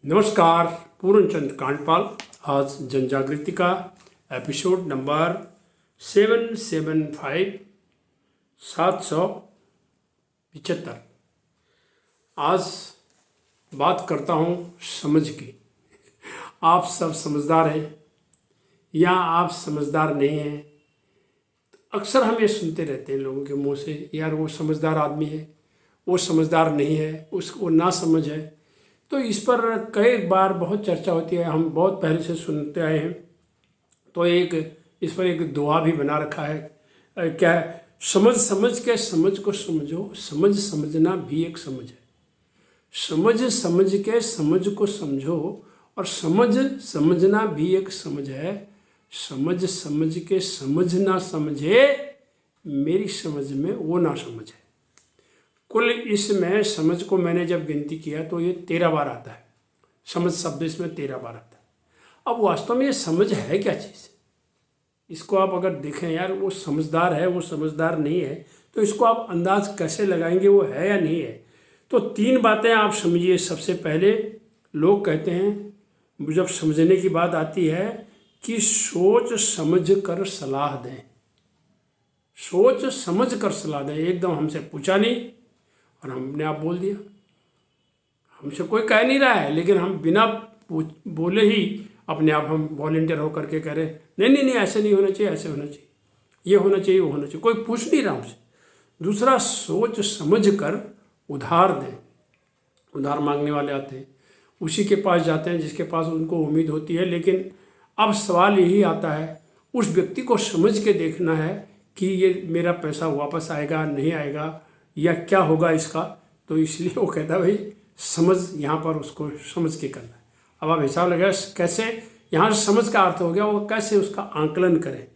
नमस्कार। पूर्णचंद कांडपाल। आज जन जागृति का एपिसोड नंबर 775 775। आज बात करता हूँ समझ की। आप सब समझदार हैं या आप समझदार नहीं हैं? अक्सर हम ये सुनते रहते हैं लोगों के मुंह से, यार वो समझदार आदमी है, वो समझदार नहीं है, उसको ना समझ है। तो इस पर कई बार बहुत चर्चा होती है, हम बहुत पहले से सुनते आए हैं। तो इस पर एक दुआ भी बना रखा है, क्या है? समझ समझ के समझ को समझो, समझ समझना भी एक समझ है। समझ समझ के समझ को समझो और समझ समझना भी एक समझ है। समझ समझ के समझ ना समझे, मेरी समझ में वो ना समझ है। कुल इसमें समझ को मैंने जब गिनती किया तो ये 13 बार आता है। समझ शब्द इसमें 13 बार आता है। अब वास्तव में ये समझ है क्या चीज़? इसको आप अगर देखें, यार वो समझदार है, वो समझदार नहीं है, तो इसको आप अंदाज कैसे लगाएंगे वो है या नहीं है? तो 3 बातें आप समझिए। सबसे पहले लोग कहते हैं जब समझने की बात आती है कि सोच समझ कर सलाह दें। सोच समझ कर सलाह दें, एकदम हमसे पूछा नहीं और हमने आप बोल दिया। हमसे कोई कह नहीं रहा है, लेकिन हम बिना बोले ही अपने आप हम वॉलेंटियर होकर के कह रहे नहीं नहीं नहीं, ऐसे नहीं होना चाहिए, ऐसे होना चाहिए, ये होना चाहिए, वो होना चाहिए। कोई पूछ नहीं रहा हमसे। दूसरा, सोच समझ कर उधार दें। उधार मांगने वाले आते हैं, उसी के पास जाते हैं जिसके पास उनको उम्मीद होती है। लेकिन अब सवाल यही आता है, उस व्यक्ति को समझ के देखना है कि ये मेरा पैसा वापस आएगा नहीं आएगा, या क्या होगा इसका। तो इसलिए वो कहता है भाई समझ, यहाँ पर उसको समझ के करना है। अब आप हिसाब लगाए कैसे, यहाँ से समझ का अर्थ हो गया वो कैसे उसका आंकलन करें।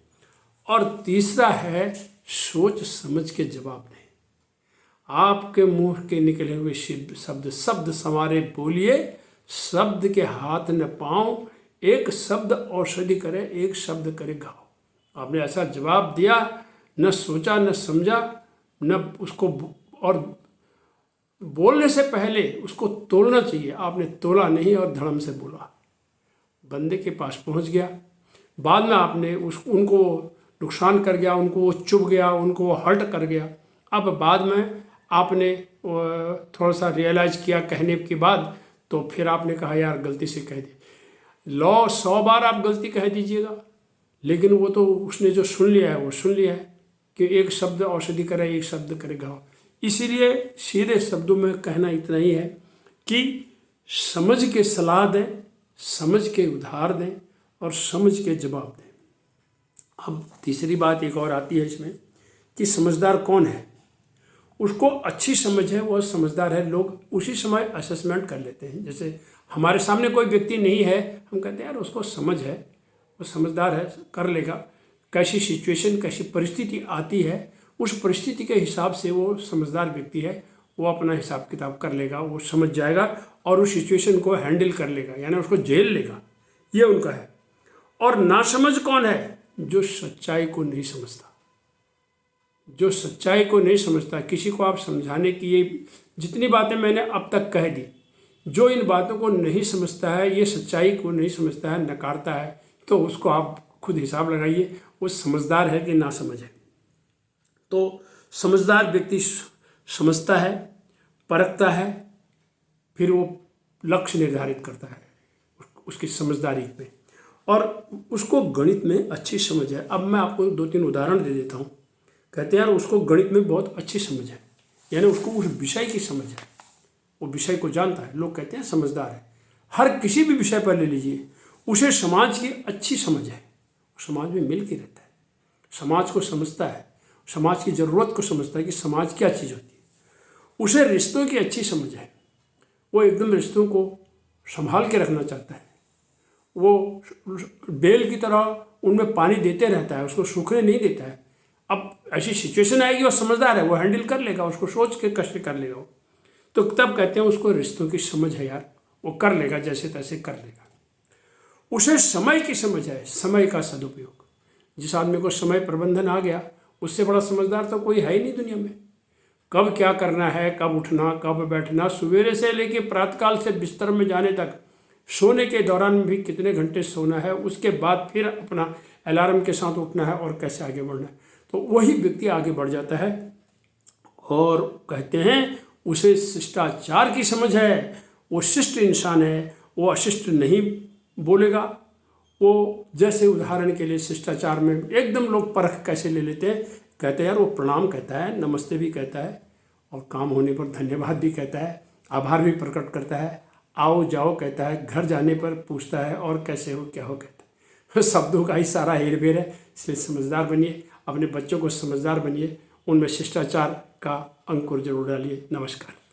और तीसरा है सोच समझ के जवाब दें। आपके मुंह के निकले हुए शब्द संवारे बोलिए, शब्द के हाथ न पाँव, एक शब्द औषधि करे, एक शब्द करे घाव। आपने ऐसा जवाब दिया, न सोचा न समझा न उसको, और बोलने से पहले उसको तोलना चाहिए। आपने तोला नहीं और धड़म से बोला, बंदे के पास पहुंच गया। बाद में आपने उनको नुकसान कर गया, उनको वो चुभ गया, उनको वो हर्ट कर गया। अब बाद में आपने थोड़ा सा रियलाइज़ किया कहने के बाद, तो फिर आपने कहा यार गलती से कह दी। 100 बार आप गलती कह दीजिएगा, लेकिन वो तो उसने जो सुन लिया है वो सुन लिया है कि एक शब्द औषधि करे, एक शब्द करे घाव। इसीलिए सीधे शब्दों में कहना इतना ही है कि समझ के सलाह दें, समझ के उधार दें और समझ के जवाब दें। अब तीसरी बात एक और आती है इसमें कि समझदार कौन है। उसको अच्छी समझ है, वह समझदार है। लोग उसी समय असेसमेंट कर लेते हैं। जैसे हमारे सामने कोई व्यक्ति नहीं है, हम कहते हैं यार उसको समझ है, वो समझदार है, कर लेगा। कैसी सिचुएशन, कैसी परिस्थिति आती है, उस परिस्थिति के हिसाब से वो समझदार व्यक्ति है, वो अपना हिसाब किताब कर लेगा, वो समझ जाएगा और उस सिचुएशन को हैंडल कर लेगा, यानी उसको झेल लेगा। ये उनका है। और नासमझ कौन है? जो सच्चाई को नहीं समझता। जो सच्चाई को नहीं समझता, किसी को आप समझाने की, ये जितनी बातें मैंने अब तक कह दी, जो इन बातों को नहीं समझता है, ये सच्चाई को नहीं समझता है, नकारता है, तो उसको आप खुद हिसाब लगाइए वो समझदार है कि ना समझ है। तो समझदार व्यक्ति समझता है, परखता है, फिर वो लक्ष्य निर्धारित करता है उसकी समझदारी में, और उसको गणित में अच्छी समझ है। अब मैं आपको 2-3 उदाहरण दे देता हूँ। कहते हैं यार उसको गणित में बहुत अच्छी समझ है, यानी उसको उस विषय की समझ है, वो विषय को जानता है। लोग कहते हैं समझदार है। हर किसी भी विषय पर ले लीजिए, उसे समाज की अच्छी समझ है, समाज में मिल के रहता है, समाज को समझता है, समाज की ज़रूरत को समझता है कि समाज क्या चीज़ होती है। उसे रिश्तों की अच्छी समझ है, वो एकदम रिश्तों को संभाल के रखना चाहता है। वो बेल की तरह उनमें पानी देते रहता है, उसको सूखने नहीं देता है। अब ऐसी सिचुएशन आएगी, वो समझदार है, वो हैंडल कर लेगा, उसको सोच के कष्ट कर लेगा वो। तो तब कहते हैं उसको रिश्तों की समझ है, यार वो कर लेगा, जैसे तैसे कर लेगा। उसे समय की समझ है, समय का सदुपयोग। जिस आदमी को समय प्रबंधन आ गया, उससे बड़ा समझदार तो कोई है ही नहीं दुनिया में। कब क्या करना है, कब उठना, कब बैठना, सवेरे से लेके प्रातःकाल से बिस्तर में जाने तक सोने के दौरान भी कितने घंटे सोना है, उसके बाद फिर अपना अलार्म के साथ उठना है और कैसे आगे बढ़ना है, तो वही व्यक्ति आगे बढ़ जाता है। और कहते हैं उसे शिष्टाचार की समझ है, वो शिष्ट इंसान है, वो अशिष्ट नहीं बोलेगा। वो जैसे उदाहरण के लिए शिष्टाचार में एकदम लोग परख कैसे ले लेते हैं, कहते हैं यार वो प्रणाम कहता है, नमस्ते भी कहता है, और काम होने पर धन्यवाद भी कहता है, आभार भी प्रकट करता है, आओ जाओ कहता है, घर जाने पर पूछता है और कैसे हो क्या हो कहता है। शब्दों का ही सारा हेर फेर है। इसलिए समझदार बनिए, अपने बच्चों को समझदार बनिए, उनमें शिष्टाचार का अंकुर जरूर डालिए। नमस्कार।